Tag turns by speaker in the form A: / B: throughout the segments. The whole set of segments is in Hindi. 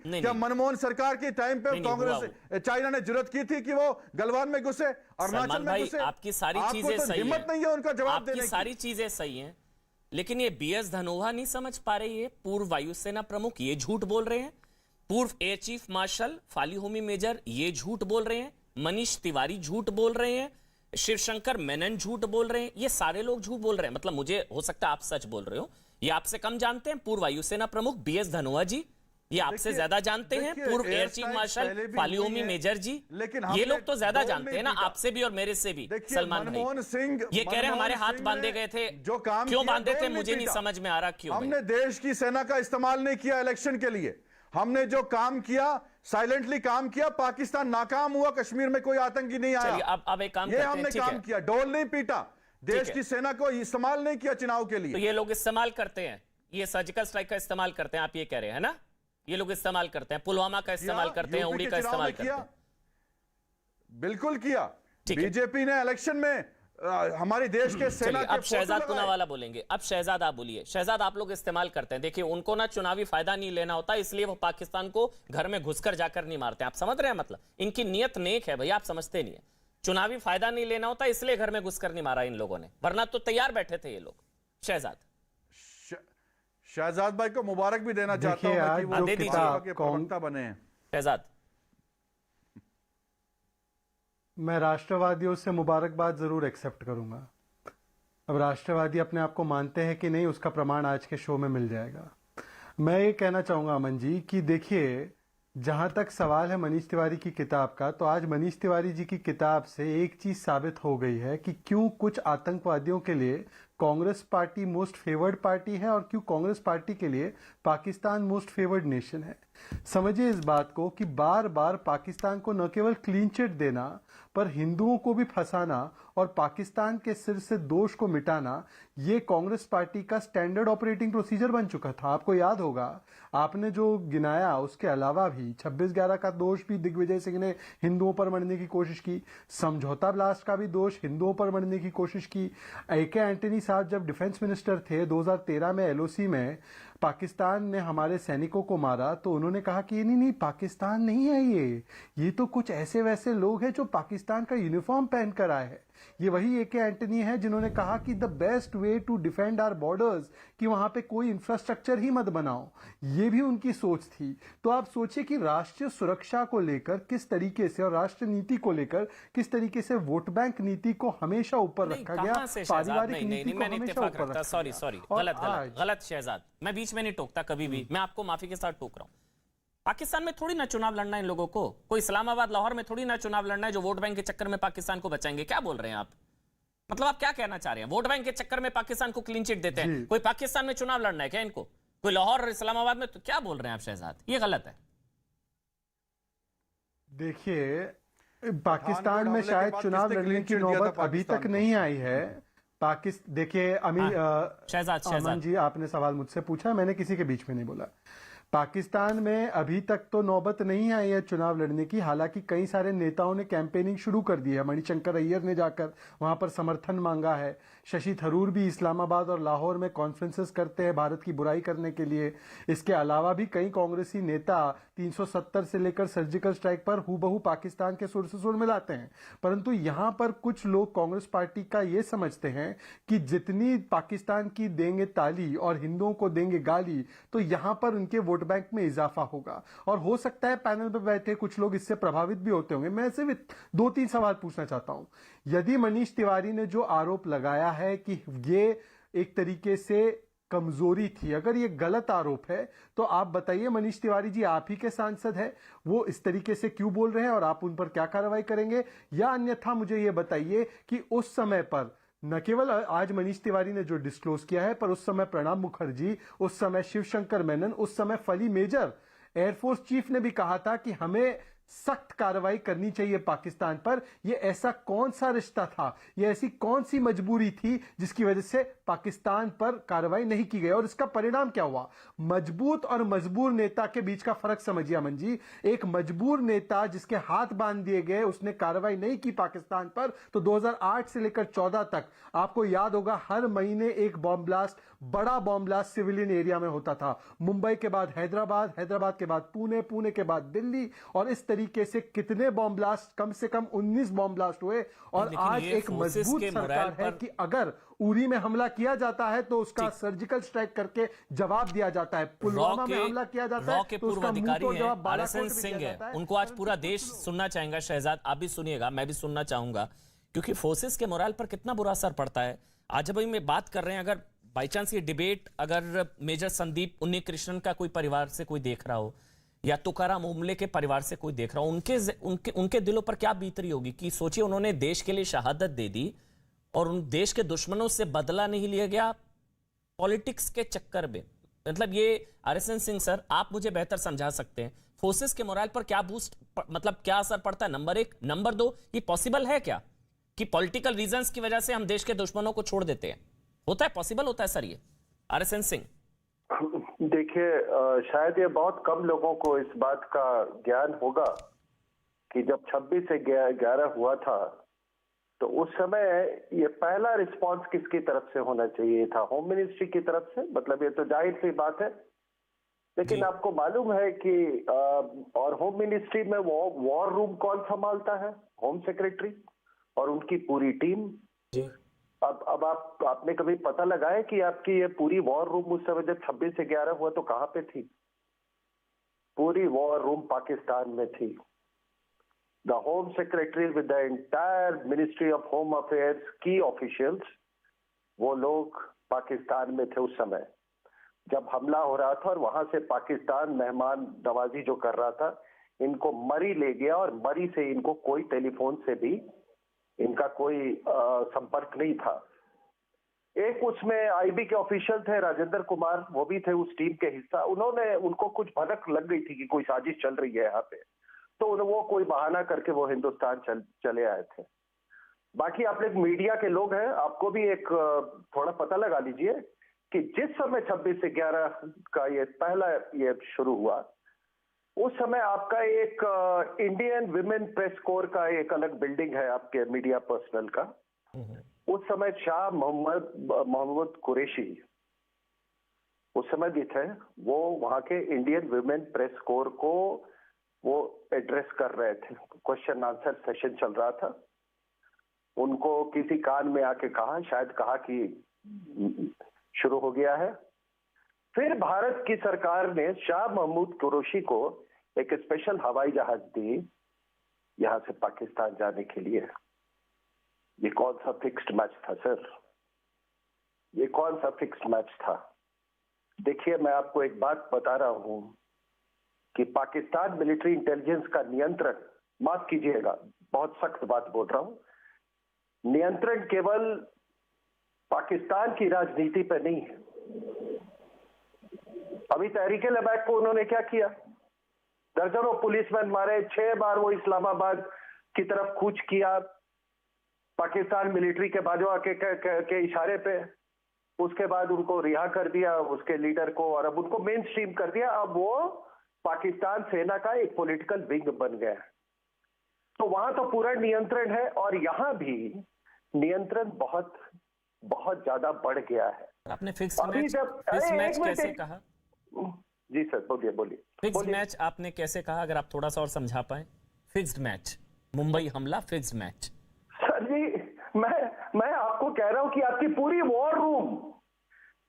A: नहीं,
B: क्या
A: नहीं।
B: मनमोहन सरकार के टाइम पे
A: नहीं,
B: कांग्रेस चाइना ने जरूरत की थी कि वो गलवान में घुसे, अरुणाचल में
A: भाई,
B: घुसे?
A: आपकी सारी
B: आपको
A: चीजें
B: तो
A: सही
B: हिम्मत
A: हैं।
B: नहीं है उनका जवाब
A: आपकी
B: देने
A: सारी
B: की।
A: चीजें सही हैं, लेकिन ये बीएस धनोआ नहीं समझ पा रहे, ये पूर्व वायुसेना प्रमुख ये झूठ बोल रहे हैं, पूर्व एयर चीफ मार्शल फालिहोमी मेजर ये झूठ बोल रहे हैं, मनीष तिवारी झूठ बोल रहे हैं, शिवशंकर मेनन झूठ बोल रहे हैं, ये सारे लोग झूठ बोल रहे हैं। मतलब मुझे हो सकता है आप सच बोल रहे हो, ये आपसे कम जानते हैं पूर्व वायुसेना प्रमुख बीएस धनोआ जी, ये आपसे ज्यादा जानते हैं पूर्व एयर चीफ मार्शल फालिहोमी मेजर जी,
B: लेकिन
A: ये लोग तो ज्यादा
B: ड्रोन
A: जानते हैं ना
B: नहीं पीटा।
A: आपसे भी और मेरे से भी।
B: देखिए,
A: सलमान
B: मनमोहन सिंह
A: ये कह रहे हैं हमारे हाथ बांधे गए थे,
B: जो काम
A: क्यों
B: किया,
A: बांधे थे
B: ड्रोन
A: मुझे नहीं
B: पीटा।
A: समझ में आ रहा, क्यों भाई?
B: हमने देश की सेना का इस्तेमाल नहीं किया इलेक्शन के लिए, हमने जो काम किया साइलेंटली काम किया, पाकिस्तान नाकाम हुआ, कश्मीर में कोई आतंकी नहीं आया।
A: चलिए अब एक काम
B: ये
A: करते हैं,
B: हमने
A: ठीक
B: काम
A: है।
B: किया, डोल नहीं पीटा, देश
A: है।
B: की सेना को इस्तेमाल नहीं किया चुनाव के
A: तो
B: लिए।
A: ये लोग इस्तेमाल करते हैं, ये सर्जिकल स्ट्राइक का इस्तेमाल करते हैं, आप ये कह रहे हैं ना? ये लोग इस्तेमाल करते हैं, पुलवामा का इस्तेमाल करते हैं,
B: यूपी
A: उड़ी
B: के
A: का
B: चुनाव
A: इस्तेमाल
B: में
A: करते
B: किया,
A: हैं।
B: बिल्कुल किया।
A: ठीक है।
B: बीजेपी ने इलेक्शन में हमारी देश के सेना
A: चलिए
B: के
A: अब
B: फोटो
A: शहजाद
B: लगाए।
A: पुनावाला बोलेंगे। अब शहजाद आप बोलिए। शहजाद, आप लोग इस्तेमाल करते हैं, देखिए उनको ना चुनावी फायदा नहीं लेना होता, इसलिए वो पाकिस्तान को घर में घुसकर जाकर नहीं मारते। आप समझ रहे हैं? मतलब इनकी नियत नेक है भैया, आप समझते नहीं है। चुनावी फायदा नहीं लेना होता इसलिए घर में घुसकर नहीं मारा इन लोगों ने, वरना तो तैयार बैठे थे ये लोग। शहजाद
B: शहजाद भाई को मुबारक भी देना चाहता हूं
C: देखिए,
B: मैं कि
C: आज
B: वो
A: जो
B: भाजपा
A: किताब
B: के प्रवक्ता बने हैं।
A: शहजाद,
C: मैं राष्ट्रवादियों से मुबारकबाद जरूर एक्सेप्ट करूंगा। अब राष्ट्रवादी अपने आप को मानते हैं कि नहीं, उसका प्रमाण आज के शो में मिल जाएगा। मैं ये कहना चाहूंगा अमन जी कि देखिए, जहां तक सवाल है मनीष तिवारी की किताब का, तो आज मनीष तिवारी जी की किताब से एक चीज साबित हो गई है कि क्यों कुछ आतंकवादियों के लिए Congress party most favoured party है और क्यों कांग्रेस पार्टी के लिए पाकिस्तान मोस्ट फेवर्ड नेशन है। समझिए इस बात को कि बार बार पाकिस्तान को न केवल क्लीन चिट देना, पर हिंदुओं को भी फंसाना और पाकिस्तान के सिर से दोष को मिटाना, ये कांग्रेस पार्टी का स्टैंडर्ड ऑपरेटिंग प्रोसीजर बन चुका था। आपको याद होगा, आपने जो गिनाया उसके अलावा भी 26/11 का दोष भी दिग्विजय सिंह ने हिंदुओं पर मढ़ने की कोशिश की, समझौता ब्लास्ट का भी दोष हिंदुओं पर मढ़ने की कोशिश की। ए.के. एंटनी साहब जब डिफेंस मिनिस्टर थे 2013 में एलओसी में पाकिस्तान ने हमारे सैनिकों को मारा, तो उन्होंने कहा कि नहीं नहीं, पाकिस्तान नहीं है ये तो कुछ ऐसे वैसे लोग हैं जो पाकिस्तान का यूनिफॉर्म पहन कर आए हैं। ये वही ए.के. एंटनी है जिन्होंने कहा कि the best way to defend our borders, कि वहां पे कोई इंफ्रास्ट्रक्चर ही मत बनाओ, ये भी उनकी सोच थी। तो आप सोचिए कि राष्ट्रीय सुरक्षा को लेकर किस तरीके से और राष्ट्र नीति को लेकर किस तरीके से वोट बैंक नीति को हमेशा ऊपर रखा गया, पारिवारिक नीति को हमेशा ऊपर रखा।
A: सॉरी गलत शहजाद, मैं बीच में नहीं टोकता कभी भी, मैं आपको माफी के साथ टोक रहा हूं। पाकिस्तान में थोड़ी ना चुनाव लड़ना है इन लोगों को, कोई इस्लामाबाद लाहौर में थोड़ी ना चुनाव लड़ना है जो वोट बैंक के चक्कर में पाकिस्तान को बचाएंगे। क्या बोल रहे हैं आप? मतलब आप क्या कहना चाह रहे हैं? वोट बैंक के चक्कर में पाकिस्तान को क्लीन चिट देते हैं, कोई पाकिस्तान में चुनाव लड़ना है क्या इनको? कोई लाहौर और इस्लामाबाद में? तो क्या बोल रहे हैं आप शहजाद? ये गलत है।
C: देखिए, पाकिस्तान में शायद चुनाव लड़ने की नौबत अभी तक नहीं आई है। देखिए अमन जी, आपने सवाल मुझसे पूछा, मैंने किसी के बीच में नहीं बोला। पाकिस्तान में अभी तक तो नौबत नहीं आई है चुनाव लड़ने की। हालांकि कई सारे नेताओं ने कैंपेनिंग शुरू कर दी है। मणिशंकर अय्यर ने जाकर वहां पर समर्थन मांगा है। शशि थरूर भी इस्लामाबाद और लाहौर में कॉन्फ्रेंसेस करते हैं भारत की बुराई करने के लिए। इसके अलावा भी कई कांग्रेसी नेता 370 से लेकर सर्जिकल स्ट्राइक पर हूबहू पाकिस्तान के सुर से सुर मिलाते हैं। परंतु यहां पर कुछ लोग कांग्रेस पार्टी का ये समझते हैं कि जितनी पाकिस्तान की देंगे ताली और हिंदुओं को देंगे गाली, तो यहां पर उनके वोट बैंक में इजाफा होगा। और हो सकता है पैनल पर बैठे कुछ लोग इससे प्रभावित भी होते होंगे। मैं सिर्फ 2-3 सवाल पूछना चाहता हूं। यदि मनीष तिवारी ने जो आरोप लगाया है कि ये एक तरीके से कमजोरी थी, अगर ये गलत आरोप है, तो आप बताइए मनीष तिवारी जी, आप ही के सांसद है, वो इस तरीके से क्यों बोल रहे हैं और आप उन पर क्या कार्रवाई करेंगे? या अन्यथा मुझे ये बताइए कि उस समय पर न केवल आज मनीष तिवारी ने जो डिस्क्लोज किया है, पर उस समय प्रणब मुखर्जी, उस समय शिवशंकर मेनन, उस समय फली मेजर एयरफोर्स चीफ ने भी कहा था कि हमें सख्त कार्रवाई करनी चाहिए पाकिस्तान पर। यह ऐसा कौन सा रिश्ता था, यह ऐसी कौन सी मजबूरी थी जिसकी वजह से पाकिस्तान पर कार्रवाई नहीं की गई, और इसका परिणाम क्या हुआ? मजबूत और मजबूर नेता के बीच का फर्क समझिए अमन जी। एक मजबूर नेता जिसके हाथ बांध दिए गए, उसने कार्रवाई नहीं की पाकिस्तान पर, तो 2008 से लेकर 14 तक आपको याद होगा हर महीने एक बॉम्ब ब्लास्ट, बड़ा बॉम्ब ब्लास्ट सिविलियन एरिया में होता था। मुंबई के बाद हैदराबाद, हैदराबाद के बाद पुणे, पुणे के बाद दिल्ली, और इस तरीके से कितने बॉम्ब ब्लास्ट, कम से कम 19 बॉम्ब ब्लास्ट हुए। और
A: लेकिन
C: आज
A: ये
C: एक
A: फोर्सेस
C: मजबूत
A: के
C: सरकार
A: मोरल
C: है
A: पर-
C: कि अगर उरी में हमला किया जाता है तो उसका सर्जिकल स्ट्राइक करके जवाब दिया जाता है। पुलवामा में हमला किया जाता
A: रॉ
C: है
A: के
C: तो
A: पूर्व
C: उसका मुंह
A: अधिकारी
C: तोड़
A: हैं
C: जवाब बालाकोट
A: आरएसएन
C: में
A: सिंह
C: दिया
A: है,
C: जाता है।
A: उनको आज पूरा देश सुनना चाहेगा। शहजाद आप भी सुनिएगा, मैं भी सुनना चाहूंगा, क्योंकि फोर्सेस के मोरल पर कितना बुरा असर पड़ता है। आज जब हम बात कर रहे हैं, अगर बाई चांस ये डिबेट अगर मेजर संदीप उन्नी कृष्णन का कोई परिवार से कोई देख रहा हो, या तुकाराम ओमले के परिवार से कोई देख रहा हो, उनके दिलों पर क्या बीत रही होगी कि सोचिए उन्होंने देश के लिए शहादत दे दी और उन देश के दुश्मनों से बदला नहीं लिया गया पॉलिटिक्स के चक्कर में। मतलब ये आरएसएन सिंह सर, आप मुझे बेहतर समझा सकते हैं फोर्सेस के मोरल पर क्या बूस्ट, मतलब क्या असर पड़ता है? नंबर एक। नंबर दो, ये पॉसिबल है क्या कि पॉलिटिकल रीजंस की वजह से हम देश के दुश्मनों को छोड़ देते हैं? होता है, पॉसिबल होता है सर ये? आरएसएन सिंह
D: देखिए, शायद ये बहुत कम लोगों को इस बात का ज्ञान होगा कि जब 26 से 11 हुआ था तो उस समय ये पहला रिस्पांस किसकी तरफ से होना चाहिए था? होम मिनिस्ट्री की तरफ से। मतलब ये तो जाहिर सी बात है, लेकिन आपको मालूम है कि और होम मिनिस्ट्री में वो वॉर रूम कौन संभालता है? होम सेक्रेटरी और उनकी पूरी टीम।
A: जी।
D: अब आपने कभी पता लगाया कि आपकी ये पूरी वॉर रूम उस समय जब 26 से 11 हुआ तो कहां पे थी? पूरी वॉर रूम पाकिस्तान में थी। The Home Secretary with the entire Ministry of Home Affairs, key officials, वो लोग पाकिस्तान में थे उस समय जब हमला हो रहा था। और वहां से पाकिस्तान मेहमान नवाजी जो कर रहा था, इनको मरी ले गया, और मरी से इनको कोई टेलीफोन से भी इनका कोई संपर्क नहीं था। एक उसमें आईबी के ऑफिशियल थे, राजेंद्र कुमार, वो भी थे उस टीम के हिस्सा। उनको कुछ भनक लग गई थी कि कोई साजिश चल रही है यहाँ पे, तो वो कोई बहाना करके वो हिंदुस्तान चले आए थे। बाकी आप लोग मीडिया के लोग हैं, आपको भी एक थोड़ा पता लगा लीजिए कि जिस समय 26 से 11 का ये पहला ये शुरू हुआ, उस समय आपका एक इंडियन विमेन प्रेस कोर का एक अलग बिल्डिंग है आपके मीडिया पर्सनल का। उस समय शाह मोहम्मद कुरैशी उस समय भी थे, वो वहां के इंडियन विमेन प्रेस कोर को वो एड्रेस कर रहे थे। क्वेश्चन आंसर सेशन चल रहा था। उनको किसी कान में आके कहा, शायद कहा कि शुरू हो गया है। फिर भारत की सरकार ने शाह महमूद कुरैशी को एक स्पेशल हवाई जहाज दी यहां से पाकिस्तान जाने के लिए। ये कौन सा फिक्स्ड मैच था सर? ये कौन सा फिक्स्ड मैच था? देखिए, मैं आपको एक बात बता रहा हूं कि पाकिस्तान मिलिट्री इंटेलिजेंस का नियंत्रण, माफ कीजिएगा बहुत सख्त बात बोल रहा हूं, नियंत्रण केवल पाकिस्तान की राजनीति पर नहीं है। अभी तहरीक लबैक को उन्होंने क्या किया? दर्जनों पुलिसमैन मारे, 6 बार वो इस्लामाबाद की तरफ कूच किया पाकिस्तान मिलिट्री के बाजवा के इशारे पे। उसके बाद उनको रिहा कर दिया, उसके लीडर को, और अब उनको मेन स्ट्रीम कर दिया। अब वो पाकिस्तान सेना का एक पॉलिटिकल विंग बन गया। तो वहां तो पूरा नियंत्रण है, और यहां भी नियंत्रण बहुत बहुत ज्यादा बढ़ गया है।
A: आपने फिक्स्ड
D: अभी
A: मैच,
D: जब
A: फिक्स्ड मैच
D: एक मिनट,
A: कैसे कहा?
D: जी सर, बोलिए।
A: फिक्स्ड मैच आपने कैसे कहा, अगर आप थोड़ा सा और समझा पाए? फिक्स्ड मैच, मुंबई हमला फिक्स्ड मैच।
D: सर जी, मैं आपको कह रहा हूं कि आपकी पूरी वॉर रूम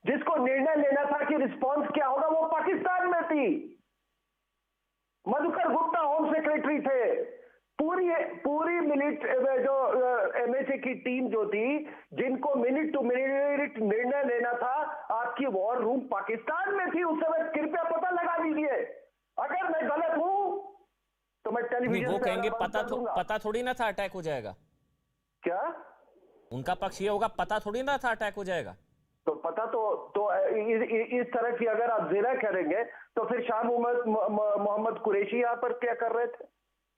D: जिसको निर्णय लेना था कि रिस्पांस क्या होगा, वो पाकिस्तान में थी। मधुकर गुप्ता होम सेक्रेटरी थे। पूरी मिलिट्री जो एमएचए की टीम जो थी, जिनको मिनट टू मिनट निर्णय लेना था, आपकी वॉर रूम पाकिस्तान में थी उस समय। कृपया पता लगा लीजिए। अगर मैं गलत हूं तो मैं टेलीविजन
A: वो
D: पे
A: कहेंगे
D: आना बंद कर दूंगा।
A: पता थोड़ी ना था अटैक हो जाएगा।
D: क्या
A: उनका पक्ष ये होगा, पता थोड़ी ना था अटैक हो जाएगा।
D: तो पता तो इस तरह की अगर आप जिक्र करेंगे तो फिर शाह मोहम्मद कुरैशी यहाँ पर क्या कर रहे थे?